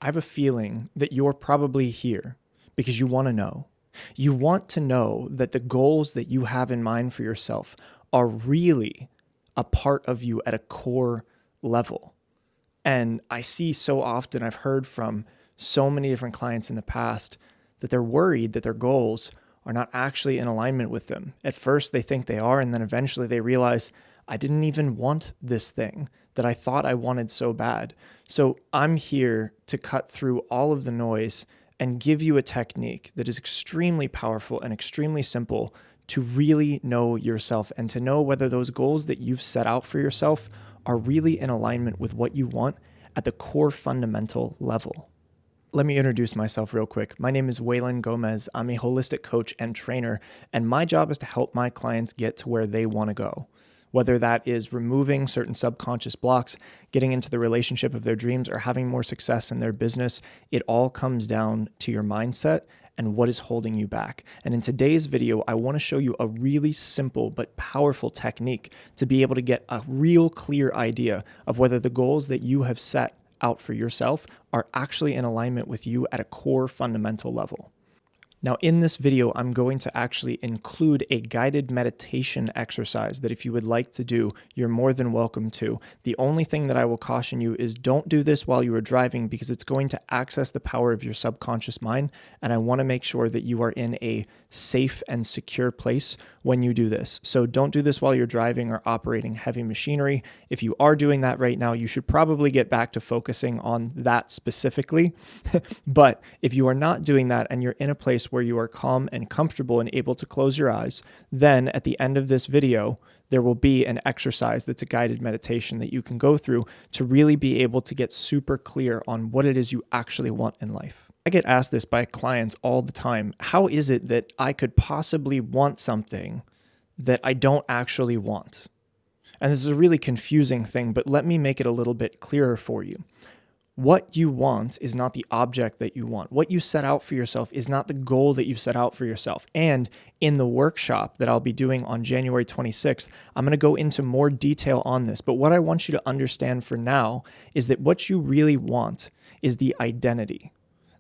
I have a feeling that you're probably here because you want to know. You want to know that the goals that you have in mind for yourself are really a part of you at a core level. And I see so often, I've heard from so many different clients in the past that they're worried that their goals are not actually in alignment with them. At first, they think they are, and then eventually they realize, I didn't even want this thing that I thought I wanted so bad. So I'm here to cut through all of the noise and give you a technique that is extremely powerful and extremely simple to really know yourself and to know whether those goals that you've set out for yourself are really in alignment with what you want at the core fundamental level. Let me introduce myself real quick. My name is Waylon Gomez. I'm a holistic coach and trainer, and my job is to help my clients get to where they want to go. Whether that is removing certain subconscious blocks, getting into the relationship of their dreams, or having more success in their business, it all comes down to your mindset and what is holding you back. And in today's video, I want to show you a really simple but powerful technique to be able to get a real clear idea of whether the goals that you have set out for yourself are actually in alignment with you at a core fundamental level. Now, in this video, I'm going to actually include a guided meditation exercise that if you would like to do, you're more than welcome to. The only thing that I will caution you is don't do this while you are driving because it's going to access the power of your subconscious mind, and I want to make sure that you are in a safe and secure place when you do this. So don't do this while you're driving or operating heavy machinery. If you are doing that right now, you should probably get back to focusing on that specifically. But if you are not doing that and you're in a place where you are calm and comfortable and able to close your eyes, then at the end of this video, there will be an exercise that's a guided meditation that you can go through to really be able to get super clear on what it is you actually want in life. I get asked this by clients all the time. How is it that I could possibly want something that I don't actually want? And this is a really confusing thing, but let me make it a little bit clearer for you. What you want is not the object that you want. What you set out for yourself is not the goal that you set out for yourself. And in the workshop that I'll be doing on January 26th, I'm going to go into more detail on this. But what I want you to understand for now is that what you really want is the identity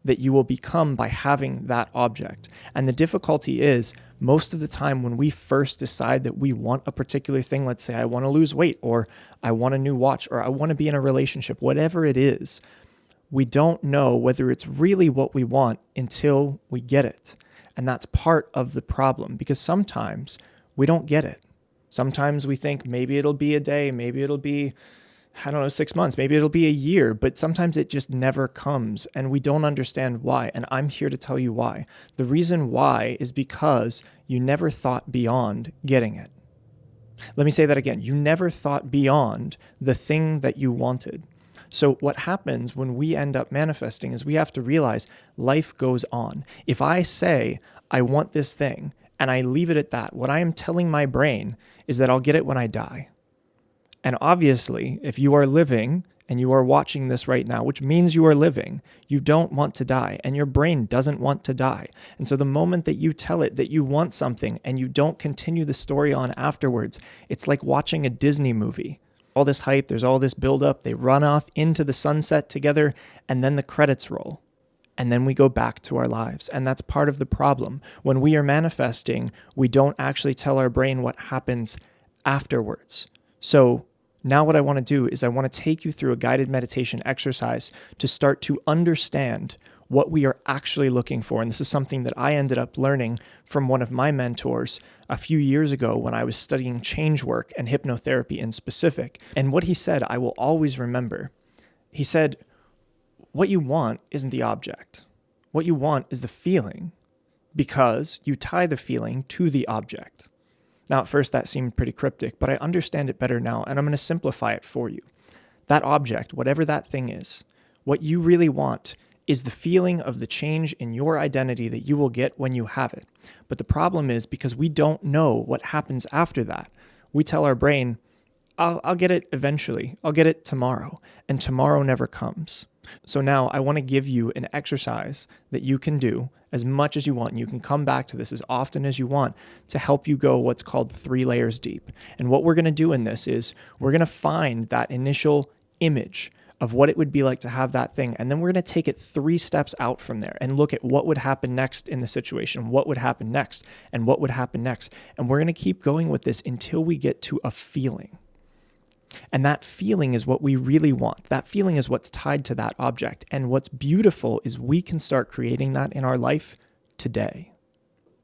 that you will become by having that object. And the difficulty is most of the time when we first decide that we want a particular thing, let's say I want to lose weight, or I want a new watch, or I want to be in a relationship, whatever it is, we don't know whether it's really what we want until we get it. And that's part of the problem because sometimes we don't get it. Sometimes we think maybe it'll be a day, maybe it'll be 6 months, maybe it'll be a year, but sometimes it just never comes and we don't understand why. And I'm here to tell you why. The reason why is because you never thought beyond getting it. Let me say that again. You never thought beyond the thing that you wanted. So what happens when we end up manifesting is we have to realize life goes on. If I say, I want this thing and I leave it at that, what I am telling my brain is that I'll get it when I die. And obviously, if you are living and you are watching this right now, which means you are living, you don't want to die and your brain doesn't want to die. And so the moment that you tell it that you want something and you don't continue the story on afterwards, it's like watching a Disney movie. All this hype, there's all this buildup, they run off into the sunset together, and then the credits roll. And then we go back to our lives. And that's part of the problem. When we are manifesting, we don't actually tell our brain what happens afterwards. So now what I want to do is I want to take you through a guided meditation exercise to start to understand what we are actually looking for. And this is something that I ended up learning from one of my mentors a few years ago when I was studying change work and hypnotherapy in specific. And what he said, I will always remember. He said, what you want isn't the object. What you want is the feeling because you tie the feeling to the object. Now, at first that seemed pretty cryptic, but I understand it better now, and I'm going to simplify it for you. That object, whatever that thing is, what you really want is the feeling of the change in your identity that you will get when you have it. But the problem is because we don't know what happens after that, we tell our brain, I'll get it eventually. I'll get it tomorrow. And tomorrow never comes. So now I want to give you an exercise that you can do as much as you want. And you can come back to this as often as you want to help you go what's called 3 layers deep. And what we're going to do in this is we're going to find that initial image of what it would be like to have that thing. And then we're going to take it 3 steps out from there and look at what would happen next in the situation, what would happen next, and what would happen next. And we're going to keep going with this until we get to a feeling. And that feeling is what we really want. That feeling is what's tied to that object. And what's beautiful is we can start creating that in our life today.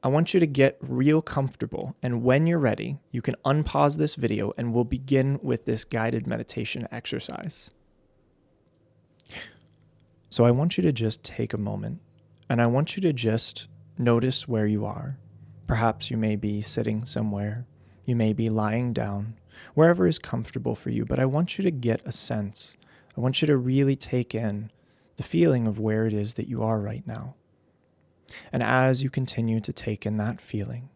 I want you to get real comfortable. And when you're ready, you can unpause this video and we'll begin with this guided meditation exercise. So I want you to just take a moment and I want you to just notice where you are. Perhaps you may be sitting somewhere. You may be lying down, wherever is comfortable for you, but I want you to get a sense. I want you to really take in the feeling of where it is that you are right now. And as you continue to take in that feeling,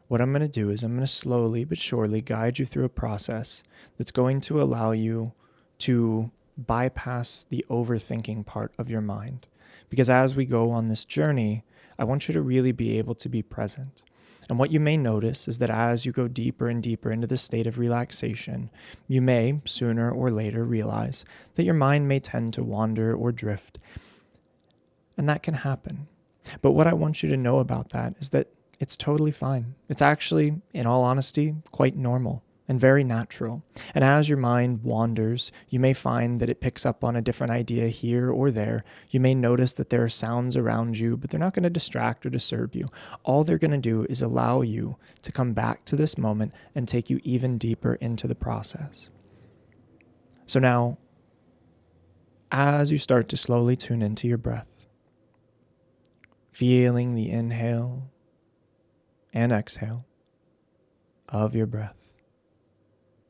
what I'm going to do is I'm going to slowly but surely guide you through a process that's going to allow you to bypass the overthinking part of your mind. Because as we go on this journey, I want you to really be able to be present. And what you may notice is that as you go deeper and deeper into this state of relaxation, you may sooner or later realize that your mind may tend to wander or drift. And that can happen. But what I want you to know about that is that it's totally fine. It's actually, in all honesty, quite normal and very natural. And as your mind wanders, you may find that it picks up on a different idea here or there. You may notice that there are sounds around you, but they're not going to distract or disturb you. All they're going to do is allow you to come back to this moment and take you even deeper into the process. So now, as you start to slowly tune into your breath, feeling the inhale and exhale of your breath.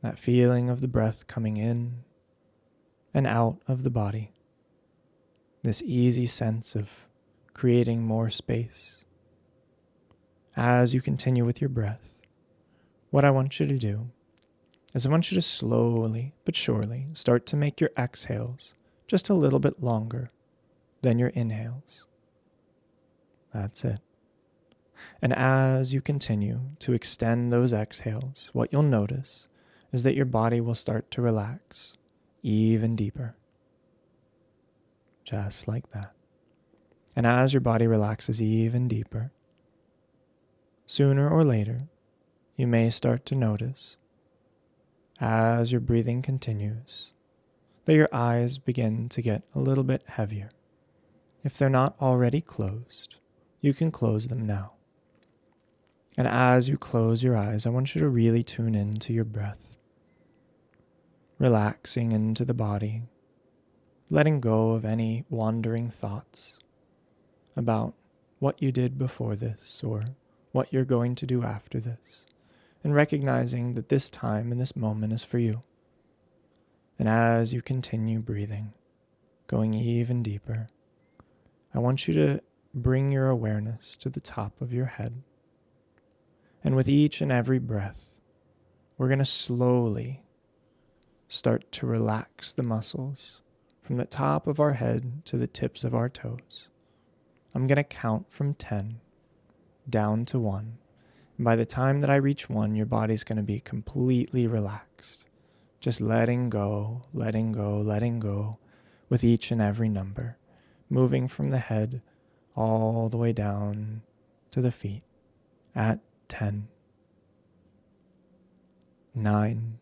That feeling of the breath coming in and out of the body. This easy sense of creating more space. As you continue with your breath, what I want you to do is I want you to slowly but surely start to make your exhales just a little bit longer than your inhales. That's it. And as you continue to extend those exhales, what you'll notice is that your body will start to relax even deeper. Just like that. And as your body relaxes even deeper, sooner or later, you may start to notice, as your breathing continues, that your eyes begin to get a little bit heavier. If they're not already closed, you can close them now. And as you close your eyes, I want you to really tune into your breath. Relaxing into the body, letting go of any wandering thoughts about what you did before this or what you're going to do after this, and recognizing that this time and this moment is for you. And as you continue breathing, going even deeper, I want you to bring your awareness to the top of your head. And with each and every breath, we're going to slowly start to relax the muscles from the top of our head to the tips of our toes. I'm going to count from 10 down to 1. And by the time that I reach 1, your body's going to be completely relaxed. Just letting go, letting go, letting go with each and every number, moving from the head all the way down to the feet at 10, 9,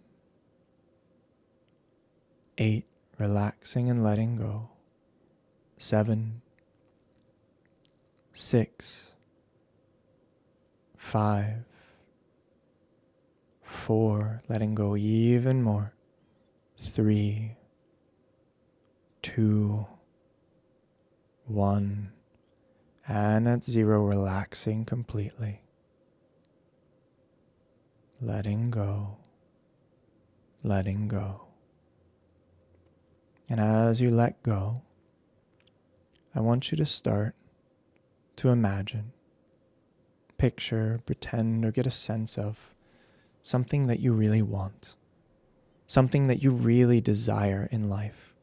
8, relaxing and letting go. 7, 6, 5, 4, letting go even more. 3, 2, 1, and at 0, relaxing completely. Letting go, letting go. And as you let go, I want you to start to imagine, picture, pretend, or get a sense of something that you really want, something that you really desire in life.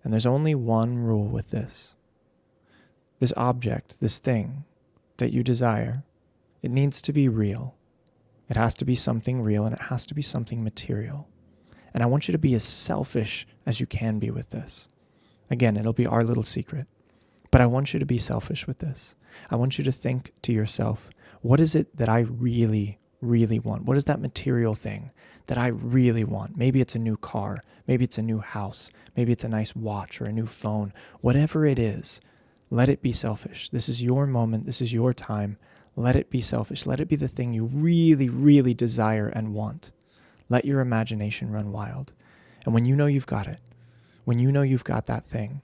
And there's only one rule with this. This object, this thing that you desire, it needs to be real. It has to be something real and it has to be something material. And I want you to be as selfish as you can be with this. Again, it'll be our little secret. But I want you to be selfish with this. I want you to think to yourself, what is it that I really, really want? What is that material thing that I really want? Maybe it's a new car. Maybe it's a new house. Maybe it's a nice watch or a new phone. Whatever it is, let it be selfish. This is your moment. This is your time. Let it be selfish. Let it be the thing you really, really desire and want. Let your imagination run wild. And when you know you've got it, when you know you've got that thing,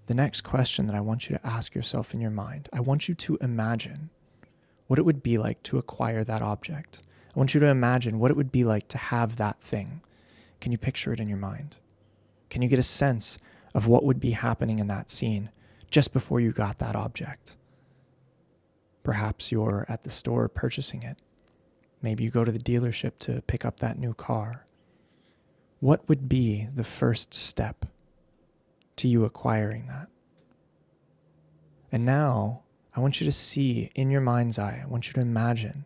the next question that I want you to ask yourself in your mind, I want you to imagine what it would be like to acquire that object. I want you to imagine what it would be like to have that thing. Can you picture it in your mind? Can you get a sense of what would be happening in that scene just before you got that object? Perhaps you're at the store purchasing it. Maybe you go to the dealership to pick up that new car. What would be the first step to you acquiring that? And now, I want you to see in your mind's eye, I want you to imagine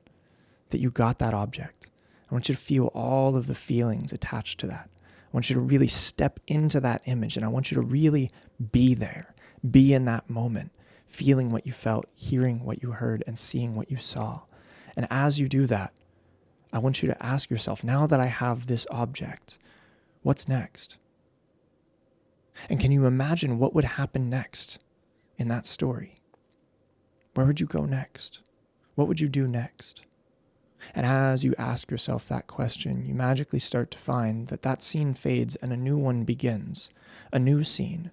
that you got that object. I want you to feel all of the feelings attached to that. I want you to really step into that image, and I want you to really be there, be in that moment, feeling what you felt, hearing what you heard, and seeing what you saw. And as you do that, I want you to ask yourself, now that I have this object, what's next? And can you imagine what would happen next in that story? Where would you go next? What would you do next? And as you ask yourself that question, you magically start to find that that scene fades and a new one begins, a new scene.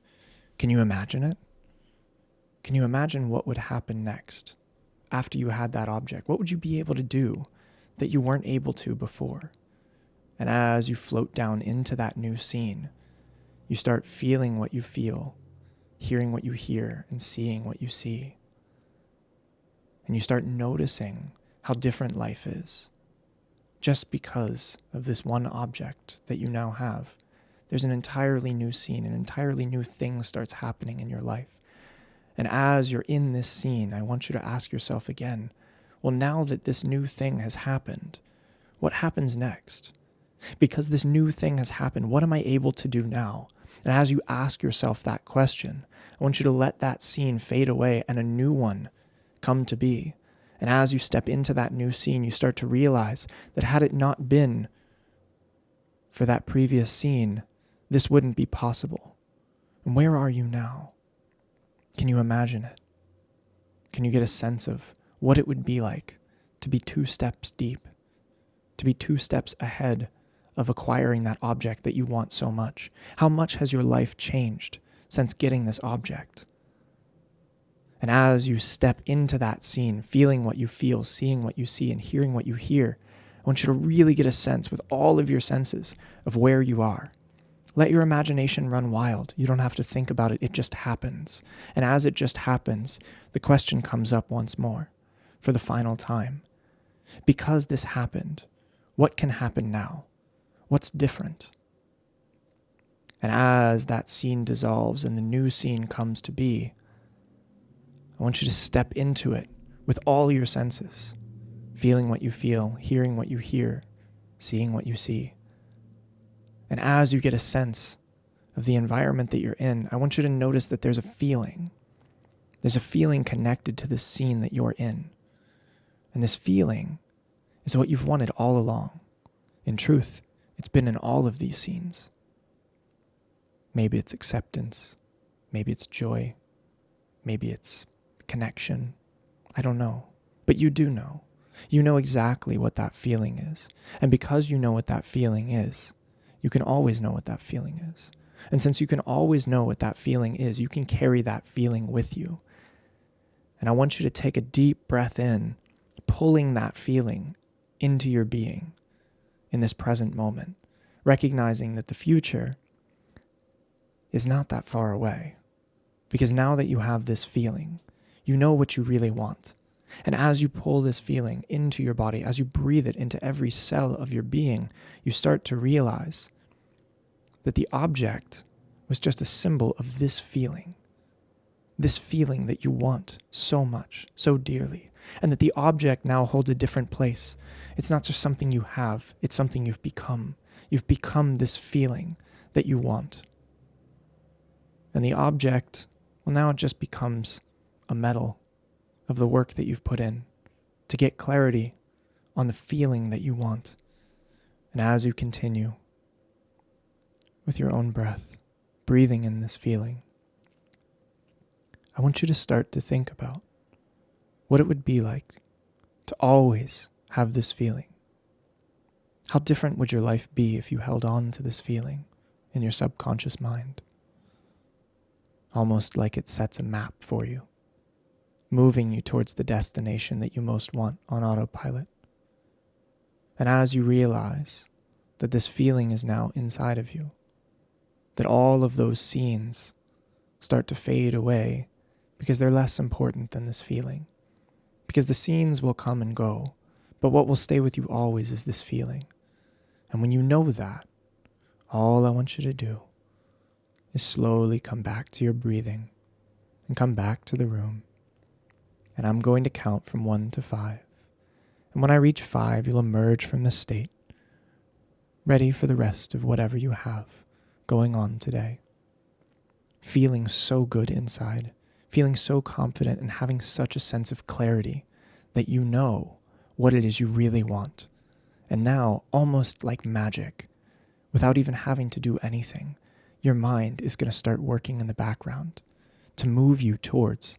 Can you imagine it? Can you imagine what would happen next after you had that object? What would you be able to do that you weren't able to before? And as you float down into that new scene, you start feeling what you feel, hearing what you hear, and seeing what you see. And you start noticing how different life is. Just because of this one object that you now have, there's an entirely new scene, an entirely new thing starts happening in your life. And as you're in this scene, I want you to ask yourself again, well, now that this new thing has happened, what happens next? Because this new thing has happened, what am I able to do now? And as you ask yourself that question, I want you to let that scene fade away and a new one come to be. And as you step into that new scene, you start to realize that had it not been for that previous scene, this wouldn't be possible. And where are you now? Can you imagine it? Can you get a sense of what it would be like to be 2 steps deep, to be 2 steps ahead of acquiring that object that you want so much? How much has your life changed since getting this object? And as you step into that scene, feeling what you feel, seeing what you see, and hearing what you hear, I want you to really get a sense with all of your senses of where you are. Let your imagination run wild. You don't have to think about it. It just happens. And as it just happens, the question comes up once more, for the final time. Because this happened, what can happen now? What's different? And as that scene dissolves and the new scene comes to be, I want you to step into it with all your senses, feeling what you feel, hearing what you hear, seeing what you see. And as you get a sense of the environment that you're in, I want you to notice that there's a feeling. There's a feeling connected to this scene that you're in. And this feeling is what you've wanted all along. In truth, it's been in all of these scenes. Maybe it's acceptance. Maybe it's joy. Maybe it's connection. I don't know. But you do know. You know exactly what that feeling is. And because you know what that feeling is, you can always know what that feeling is. And since you can always know what that feeling is, you can carry that feeling with you. And I want you to take a deep breath in, pulling that feeling into your being in this present moment, recognizing that the future is not that far away. Because now that you have this feeling, you know what you really want. And as you pull this feeling into your body, as you breathe it into every cell of your being, you start to realize that the object was just a symbol of this feeling that you want so much, so dearly, and that the object now holds a different place. It's not just something you have, it's something you've become. You've become this feeling that you want. And the object, well, now it just becomes a medal of the work that you've put in to get clarity on the feeling that you want. And as you continue with your own breath, breathing in this feeling, I want you to start to think about what it would be like to always have this feeling. How different would your life be if you held on to this feeling in your subconscious mind? Almost like it sets a map for you, moving you towards the destination that you most want on autopilot. And as you realize that this feeling is now inside of you, that all of those scenes start to fade away because they're less important than this feeling. Because the scenes will come and go, but what will stay with you always is this feeling. And when you know that, all I want you to do is slowly come back to your breathing and come back to the room. And I'm going to count from 1 to 5. And when I reach 5, you'll emerge from this state, ready for the rest of whatever you have going on today. Feeling so good inside, feeling so confident and having such a sense of clarity that you know what it is you really want. And now, almost like magic, without even having to do anything, your mind is going to start working in the background to move you towards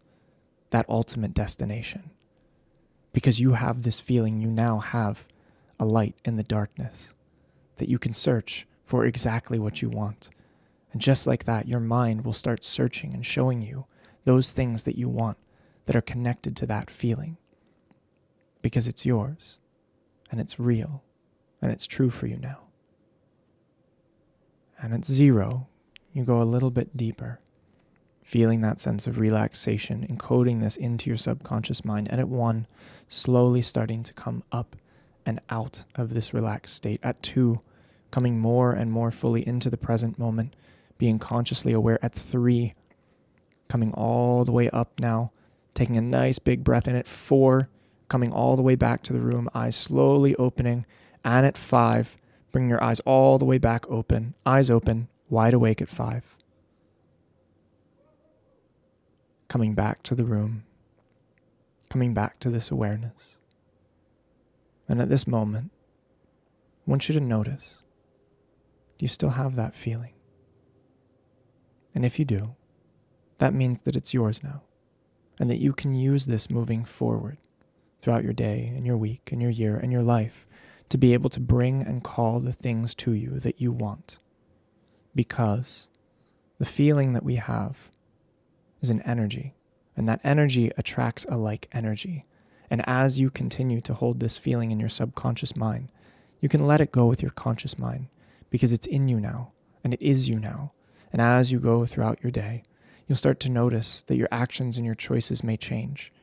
that ultimate destination. Because you have this feeling, you now have a light in the darkness that you can search for exactly what you want. And just like that, your mind will start searching and showing you those things that you want that are connected to that feeling. Because it's yours, and it's real, and it's true for you now. And at 0, you go a little bit deeper, feeling that sense of relaxation, encoding this into your subconscious mind, and at 1, slowly starting to come up and out of this relaxed state. At 2, coming more and more fully into the present moment, being consciously aware. At 3, coming all the way up now, taking a nice big breath in. At 4, coming all the way back to the room, eyes slowly opening. And at 5, bring your eyes all the way back open, eyes open, wide awake at 5. Coming back to the room, coming back to this awareness. And at this moment, I want you to notice, do you still have that feeling? And if you do, that means that it's yours now, and that you can use this moving forward throughout your day and your week and your year and your life to be able to bring and call the things to you that you want. Because the feeling that we have is an energy, and that energy attracts a like energy. And as you continue to hold this feeling in your subconscious mind, you can let it go with your conscious mind because it's in you now, and it is you now. And as you go throughout your day, you'll start to notice that your actions and your choices may change.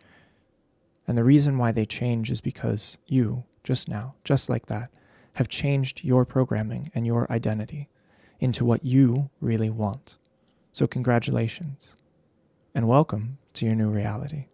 And the reason why they change is because you, just now, just like that, have changed your programming and your identity into what you really want. So congratulations, and welcome to your new reality.